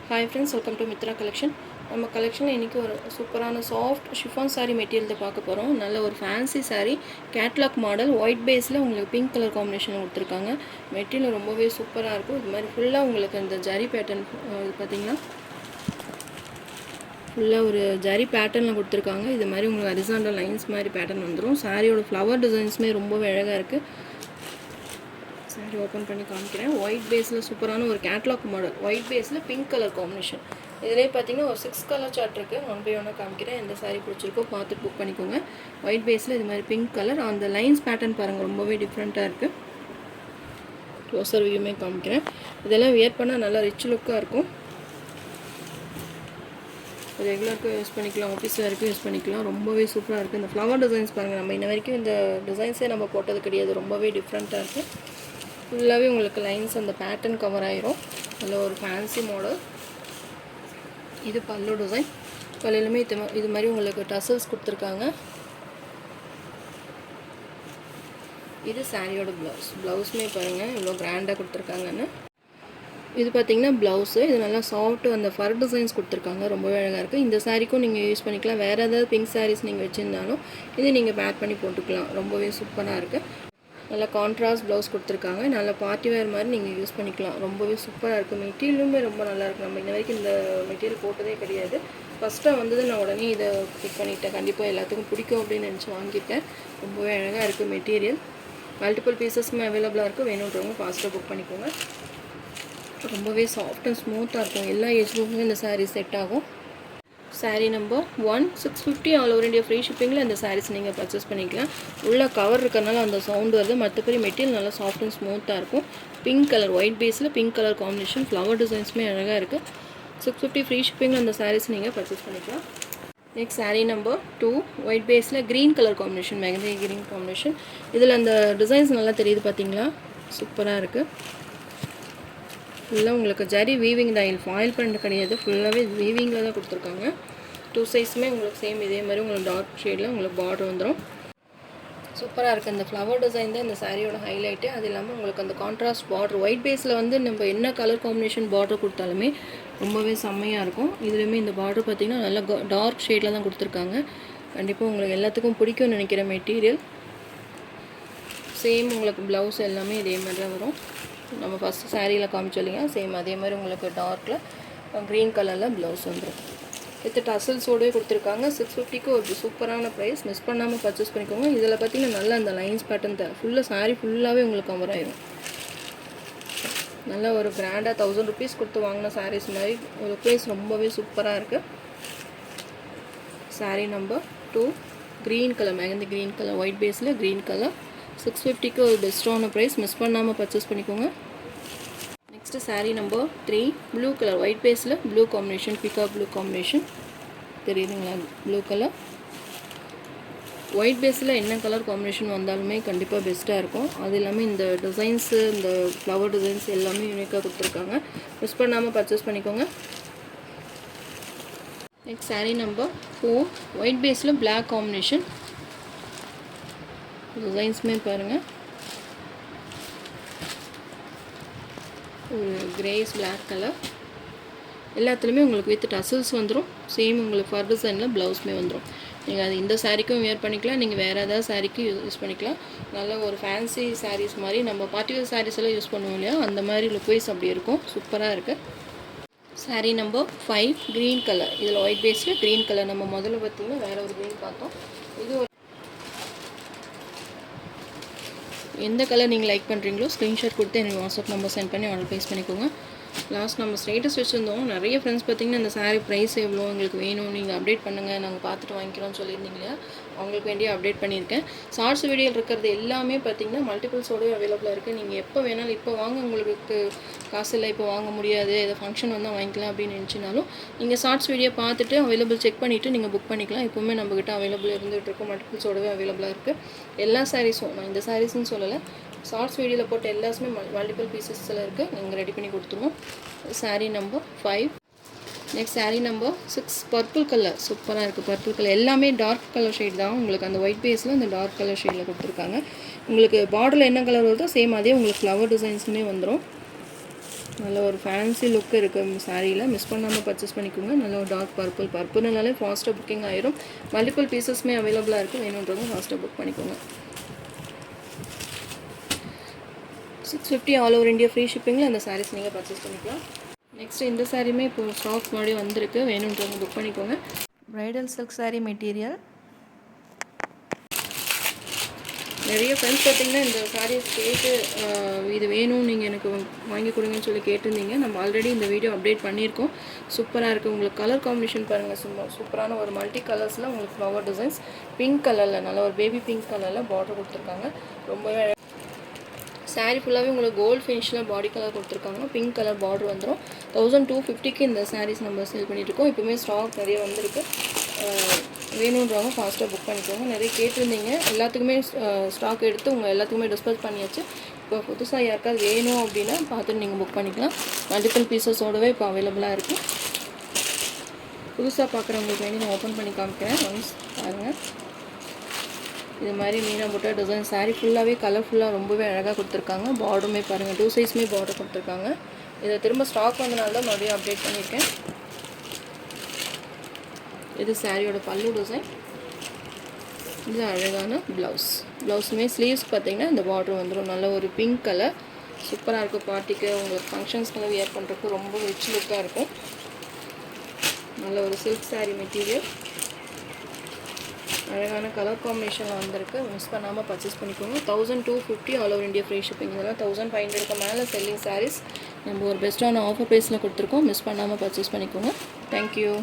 Hi friends, welcome to Mitra collection. நம்ம கலெக்ஷனில் இன்றைக்கி ஒரு சூப்பரான சாஃப்ட் ஷிஃபான் சாரீ மெட்டீரியல் பார்க்க போகிறோம். நல்ல ஒரு fancy sari, catalogue model, white பேஸில் உங்களுக்கு பிங்க் கலர் காம்பினேஷன் கொடுத்துருக்காங்க. மெட்டீரியல் ரொம்பவே சூப்பராக இருக்கும். இது மாதிரி ஃபுல்லாக உங்களுக்கு இந்த ஜரி பேட்டர்ன் இது பார்த்திங்கன்னா ஃபுல்லாக ஒரு ஜரி பேட்டர்னில் கொடுத்துருக்காங்க. இது மாதிரி உங்களுக்கு ஹரிசாண்டல் லைன்ஸ் மாதிரி பேட்டர்ன் வந்துடும். சாரியோட ஃப்ளவர் டிசைன்ஸுமே ரொம்பவே அழகாக இருக்குது. சாரி ஓப்பன் பண்ணி காமிக்கிறேன். ஒயிட் பேஸில் சூப்பரான ஒரு கேட்லாக் மாடல், ஒயிட் பேஸில் பிங்க் கலர் காம்பினேஷன். இதிலே பார்த்தீங்கன்னா ஒரு 6 கலர் சார்ட் இருக்குது. 1 by 1 காமிக்கிறேன். எந்த சாரி பிடிச்சிருக்கோ பார்த்து புக் பண்ணிக்கோங்க. ஒயிட் பேஸில் இது மாதிரி பிங்க் கலர், அந்த லைன்ஸ் பேட்டர்ன் பாருங்கள், ரொம்பவே டிஃப்ரெண்ட்டாக இருக்குது. க்ளோசர் வியூமே காமிக்கிறேன். இதெல்லாம் வியர் பண்ணால் நல்லா ரிச் லுக்காக இருக்கும். ரெகுலருக்கு யூஸ் பண்ணிக்கலாம், ஆஃபீஸ் வேருக்கு யூஸ் பண்ணிக்கலாம். ரொம்பவே சூப்பராக இருக்குது. இந்த ஃப்ளவர் டிசைன்ஸ் பாருங்கள், நம்ம இன்ன வரைக்கும் இந்த டிசைன்ஸே நம்ம போட்டது கிடையாது. ரொம்பவே டிஃப்ரெண்ட்டாக இருக்குது. ஃபுல்லாகவே உங்களுக்கு லைன்ஸ் அந்த பேட்டர்ன் கவர் ஆயிரும். அதில் ஒரு ஃபேன்சி மாடல். இது பல்லு டிசைன். பல்லுமே இது மாதிரி உங்களுக்கு டசல்ஸ் கொடுத்துருக்காங்க. இது சாரியோட ப்ளவுஸுமே பாருங்கள் இவ்வளோ கிராண்டாக கொடுத்துருக்காங்கன்னு. இது பார்த்திங்கன்னா ப்ளவுஸு. இது நல்லா சாஃப்ட்டு அந்த ஃபர் டிசைன்ஸ் கொடுத்துருக்காங்க. ரொம்பவே அழகாக இருக்குது. இந்த சாரிக்கும் நீங்கள் யூஸ் பண்ணிக்கலாம். வேறு ஏதாவது பிங்க் சாரீஸ் நீங்கள் வச்சுருந்தாலும் இது நீங்கள் பேக் பண்ணி போட்டுக்கலாம். ரொம்பவே சூப்பராக இருக்குது. நல்லா கான்ட்ராஸ்ட் ப்ளவுஸ் கொடுத்துருக்காங்க. நல்ல பார்ட்டி வேர் மாதிரி நீங்கள் யூஸ் பண்ணிக்கலாம். ரொம்பவே சூப்பராக இருக்குது. மெட்டீரியலுமே ரொம்ப நல்லாயிருக்கு. நம்ம இன்ன வரைக்கும் இந்த மெட்டீரியல் போட்டதே கிடையாது. ஃபஸ்ட்டாக வந்தது நான் உடனே இதை பிக் பண்ணிட்டேன். கண்டிப்பாக எல்லாத்துக்கும் பிடிக்கும் அப்படின்னு நினச்சி வாங்கிட்டேன். ரொம்பவே அழகாக இருக்குது மெட்டீரியல். மல்டிபிள் பீசஸ்மே அவைலபிளாக இருக்குது. வேணுன்றவங்க ஃபாஸ்ட்டாக புக் பண்ணிக்கோங்க. ரொம்பவே சாஃப்ட் அண்ட் ஸ்மூத்தாக இருக்கும். எல்லா ஏஜ் குரூப்புமே இந்த சாரீ செட் ஆகும். Sari number 1, 650 all over India free ஷிப்பிங்கில் இந்த சாரீஸ் நீங்கள் பர்ச்சேஸ் பண்ணிக்கலாம். உள்ள கவர் இருக்கிறனால அந்த சவுண்டு வருது. மற்றபடி மெட்டீரியல் நல்லா சாஃப்ட் அண்ட் ஸ்மூத்தாக இருக்கும். பிங்க் கலர், ஒயிட் பேஸில் பிங்க் கலர் காம்பினேஷன், ஃப்ளவர் டிசைன்ஸுமே அழகாக இருக்குது. 650 ஃப்ரீ ஷிப்பிங்கில் அந்த சாரீஸ் நீங்கள் பர்ச்சேஸ் பண்ணிக்கலாம். நெக்ஸ்ட் சாரீ நம்பர் 2, ஒயிட் பேஸில் green colour combination, mehndi green combination. இதில் அந்த டிசைன்ஸ் நல்லா தெரியுது பார்த்தீங்களா, சூப்பராக இருக்குது. ஃபுல்லாக உங்களுக்கு ஜரி வீவிங் தான், ஃபாயில் பிரிண்ட் கிடையாது. ஃபுல்லாகவே வீவிங்கில் தான் கொடுத்துருக்காங்க. 2 சைஸுமே உங்களுக்கு சேம் இதே மாதிரி உங்களுக்கு டார்க் ஷேடில் உங்களுக்கு பார்டர் வந்துடும். சூப்பராக இருக்குது. இந்த ஃப்ளவர் டிசைன் தான் இந்த சாரியோட ஹைலைட்டு. அது இல்லாமல் உங்களுக்கு அந்த கான்ட்ராஸ்ட் பார்டர், ஒயிட் பேஸில் வந்து நம்ம என்ன கலர் காம்பினேஷன் பார்டர் கொடுத்தாலுமே ரொம்பவே செம்மையாக இருக்கும். இதுலேயுமே இந்த பார்டர் பார்த்திங்கன்னா நல்லா டார்க் ஷேடில் தான் கொடுத்துருக்காங்க. கண்டிப்பாக உங்களுக்கு எல்லாத்துக்கும் பிடிக்கும்னு நினைக்கிற மெட்டீரியல். சேம் உங்களுக்கு ப்ளவுஸ் எல்லாமே இதே மாதிரி தான் வரும். நம்ம ஃபஸ்ட்டு சாரியில் காமிச்சோம் இல்லையா, சேம் அதே மாதிரி உங்களுக்கு டார்க்கில் க்ரீன் கலரில் ப்ளவுஸ் வந்துடும். வித் டசல்ஸோடவே கொடுத்துருக்காங்க. 650க்கு ஒரு சூப்பரான ப்ரைஸ். மிஸ் பண்ணாமல் பர்ச்சேஸ் பண்ணிக்கோங்க. இதில் பார்த்தீங்கன்னா நல்லா அந்த லைன்ஸ் பேட்டர்ன் ஃபுல்லாக சாரீ ஃபுல்லாகவே உங்களுக்கு கவர் ஆயிடும். நல்லா ஒரு பிராண்டாக 1000 rupees கொடுத்து வாங்கின சாரீஸ் மாதிரி ஒரு ப்ரைஸ். ரொம்பவே சூப்பராக இருக்குது. Sari number 2, green colour, mehndi green colour, white பேஸில் க்ரீன் கலர். 650க்கு ஒரு பெஸ்ட்டான ப்ரைஸ். மிஸ் பண்ணாமல் பர்ச்சேஸ் பண்ணிக்கோங்க. Next sari number 3, blue colour, white பேஸில் blue combination, peacock blue combination தெரியுதுங்களா, ப்ளூ கலர். ஒயிட் பேஸில் என்ன கலர் காம்பினேஷன் வந்தாலுமே கண்டிப்பாக பெஸ்ட்டாக இருக்கும். அது இல்லாமல் இந்த டிசைன்ஸு, இந்த ஃப்ளவர் டிசைன்ஸ் எல்லாமே யூனிக்காக கொடுத்துருக்காங்க. மிஸ் பண்ணாமல் பர்ச்சேஸ் பண்ணிக்கோங்க. நெக்ஸ்ட் சாரீ நம்பர் 4, ஒயிட் பேஸில் பிளாக் காம்பினேஷன். டிசைன்ஸுமே பாருங்கள், ஒரு கிரேஸ் பிளாக் கலர். எல்லாத்துலேயுமே உங்களுக்கு வித் டசல்ஸ் வந்துடும். சேம் உங்களுக்கு ஃபர் டிசைனில் ப்ளவுஸுமே வந்துடும். நீங்கள் அது இந்த சாரீக்கும் வியர் பண்ணிக்கலாம். நீங்கள் வேறு ஏதாவது சாரீக்கு யூஸ் பண்ணிக்கலாம். நல்ல ஒரு ஃபேன்சி சாரீஸ் மாதிரி, நம்ம பார்ட்டி வேர் சாரீஸ் எல்லாம் யூஸ் பண்ணுவோம் இல்லையா, அந்த மாதிரி லுக் வைஸ் அப்படி இருக்கும். சூப்பராக இருக்குது. Sari number 5, green colour. இதில் ஒயிட் பேஸில் க்ரீன் கலர். நம்ம முதல்ல பார்த்திங்கன்னா வேறு ஒரு க்ரீன் பார்த்தோம். இது ஒரு எந்த கலர் நீங்கள் லைக் பண்ணுறீங்களோ ஸ்க்ரீன்ஷாட் கொடுத்து எனக்கு வாட்ஸ்அப் நம்பர் சென்ட் பண்ணி ஆர்டர் ப்ளேஸ் பண்ணிக்கோங்க. லாஸ்ட் நம்ம ஸ்டேட்டஸ் வச்சுருந்தோம். நிறைய ஃப்ரெண்ட்ஸ் பார்த்திங்கன்னா இந்த சாரீ ப்ரைஸ் எவ்வளோ எங்களுக்கு வேணும், நீங்கள் அப்டேட் பண்ணுங்கள், நாங்கள் பார்த்துட்டு வாங்கிக்கிறோம்னு சொல்லியிருந்தீங்க இல்லையா, அவங்களுக்கு வேண்டிய அப்டேட் பண்ணியிருக்கேன். ஷார்ட்ஸ் வீடியோவில் இருக்கிறது எல்லாமே பார்த்திங்கன்னா மல்டிபிள்ஸோடய அவைலபிளாக இருக்குது. நீங்கள் எப்போ வேணாலும் இப்போ வாங்க, உங்களுக்கு காசு இல்லை இப்போ வாங்க முடியாது, ஏதோ ஃபங்க்ஷன் வந்தால் வாங்கிக்கலாம் அப்படின்னு நினச்சினாலும் நீங்கள் ஷார்ட்ஸ் வீடியோ பார்த்துட்டு அவைலபிள் செக் பண்ணிவிட்டு நீங்கள் புக் பண்ணிக்கலாம். எப்போவுமே நம்மக்கிட்ட அவைலபிள் இருந்துகிட்ருக்கும். மல்டிபிள்ஸோடவே அவைலபிளாக இருக்குது. எல்லா சாரீஸும், நான் இந்த சாரீஸ்ன்னு சொல்லலை, ஷார்ட்ஸ் வீடியோவில் போட்ட எல்லாமே மல்டிபிள் பீசஸில் இருக்குது. நீங்கள் ரெடி பண்ணி கொடுத்துருவோம். Sari number 5. Next sari number 6, purple colour. சூப்பராக இருக்குது. பர்பிள் கலர் எல்லாமே டார்க் கலர் ஷேட் தான். உங்களுக்கு அந்த ஒயிட் பேஸில் அந்த டார்க் கலர் ஷேடில் கொடுத்துருக்காங்க. உங்களுக்கு பார்டரில் என்ன கலர் வருதோ சேம் அதே உங்களுக்கு ஃப்ளவர் டிசைன்ஸுமே வந்துடும். நல்ல ஒரு ஃபேன்சி லுக் இருக்குது சாரியில், மிஸ் பண்ணாமல் பர்ச்சேஸ் பண்ணிக்கோங்க. நல்ல ஒரு டார்க் பர்பிள்னாலே ஃபாஸ்ட்டாக புக்கிங் ஆயிரும். மல்டிபிள் பீசஸ்மே அவைலபிளாக இருக்குது, வேணுன்றவங்க ஃபாஸ்ட்டாக புக் பண்ணிக்கோங்க. 650 ஆல் ஓவர் இந்தியா ஃப்ரீ ஷிப்பிங்கில் அந்த சாரீஸ் நீங்கள் பர்ச்சேஸ் பண்ணிக்கலாம். நெக்ஸ்ட்டு இந்த சாரியுமே இப்போ ஸ்டாக் முன்னாடி வந்திருக்கு, வேணுன்றவங்க புக் பண்ணிக்கோங்க. Bridal silk sari material. நிறைய ஃப்ரெண்ட்ஸ் பார்த்திங்கன்னா இந்த சாரீஸ் கேட்டு இது வேணும் நீங்கள் எனக்கு வாங்கி கொடுங்கன்னு சொல்லி கேட்டிருந்தீங்க. நம்ம ஆல்ரெடி இந்த வீடியோ அப்டேட் பண்ணியிருக்கோம். சூப்பராக இருக்குது. உங்களுக்கு கலர் காம்பினேஷன் பாருங்கள், சூப்பரான ஒரு மல்டி கலர்ஸில் உங்களுக்கு ஃப்ளவர் டிசைன்ஸ். பிங்க் கலரில் நல்ல ஒரு பேபி பிங்க் கலரில் பார்டர் கொடுத்துருக்காங்க. ரொம்பவே சாரீ ஃபுல்லாகவே உங்களுக்கு கோல்டு ஃபினிஷில் பாடி கலர் கொடுத்துருக்காங்க. பிங்க் கலர் பார்டர் வந்துடும். 1250க்கு இந்த சாரீஸ் நம்ம சேல் பண்ணிகிட்ருக்கோம். இப்போவுமே ஸ்டாக் நிறைய வந்திருக்கு, வேணுன்றவங்க ஃபாஸ்ட்டாக புக் பண்ணிக்கோங்க. நிறைய கேட்டிருந்தீங்க, எல்லாத்துக்குமே ஸ்டாக் எடுத்து உங்கள் எல்லாத்துக்குமே டிஸ்போஸ் பண்ணியாச்சு. இப்போ புதுசாக யாருக்காவது வேணும் அப்படின்னா பார்த்துட்டு நீங்கள் புக் பண்ணிக்கலாம். மல்டிபிள் பீசஸோடவே இப்போ அவைலபிளாக இருக்குது. புதுசாக பார்க்குறவங்களுக்கு வேண்டி நான் ஓப்பன் பண்ணி காமிக்கிறேன், ஒன்ஸ் பாருங்கள். இது மாதிரி மீனா போட்ட டிசைன் சாரீ ஃபுல்லாகவே கலர்ஃபுல்லாக ரொம்பவே அழகாக கொடுத்துருக்காங்க. பார்டருமே பாருங்கள், 2 சைஸுமே பார்டர் கொடுத்துருக்காங்க. இதை திரும்ப ஸ்டாக் வந்தனால தான் மறுபடியும் அப்டேட் பண்ணியிருக்கேன். இது சாரியோட பல்லு டிசைன். இது அழகான ப்ளவுஸுமே ஸ்லீவ்ஸ் பார்த்திங்கன்னா இந்த பார்டர் வந்துடும். நல்ல ஒரு பிங்க் கலர், சூப்பராக இருக்கும். பார்ட்டிக்கு உங்களுக்கு ஃபங்க்ஷன்ஸ்க்கெல்லாம் வியர் பண்ணுறதுக்கு ரொம்ப ரிச் லுக்காக இருக்கும். நல்ல ஒரு சில்க் சாரீ மெட்டீரியல், அழகான கலர் காம்பினேஷனில் வந்திருக்கு. மிஸ் பண்ணாமல் பர்ச்சேஸ் பண்ணிக்கோங்க. 1250 all over India free shipping. இதெல்லாம் 1500க்கு மேலே செல்லிங் சாரீஸ் நம்ம ஒரு பெஸ்ட்டான ஆஃபர் ப்ரைஸில் கொடுத்துருக்கோம். மிஸ் பண்ணாமல் பர்ச்சேஸ் பண்ணிக்கோங்க. தேங்க்யூ.